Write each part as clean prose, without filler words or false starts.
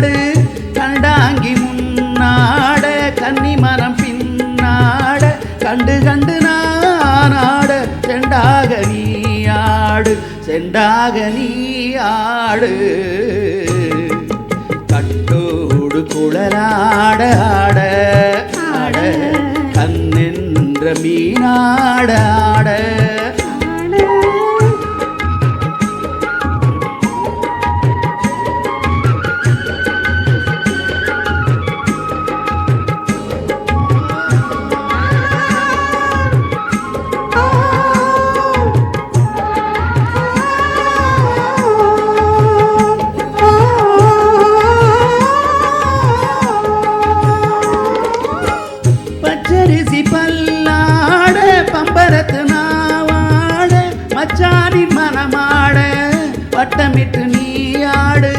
ஆடு கண்டாங்கி முன்னாட கன்னி மனம் பின்னாட கண்டு கண்டு நானாட செண்டாக நீ ஆடு செண்டாக நீ ஆடு கட்டோடு குழலாட ஆட ஆட கண்ணென்ற மீனாட ஆட பச்சரிசி பல்லாட பம்பரத்து நாவாட மச்சாரி மனமாட வட்டமிட்டு நீயாடு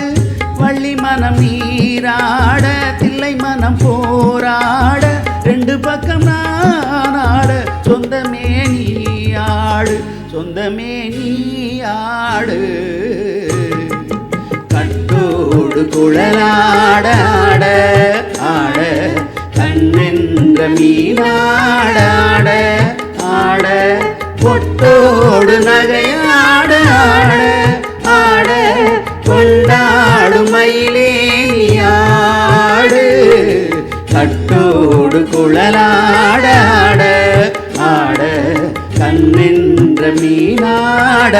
வள்ளி மனம் நீராட தில்லை மனம் போராட ரெண்டு பக்கம் நானாட சொந்தமே நீயாடு சொந்தமே நீயாடு கட்டோடு குழலாட ஆட ஆட கண்ணென்ற மீனாடாட ஆட பொட்டோடு நகையாட ஆட ஆட கொண்டாடு மயிலேனியாடு கட்டோடு குழலாட ஆட ஆட கண்ணென்ற மீனாட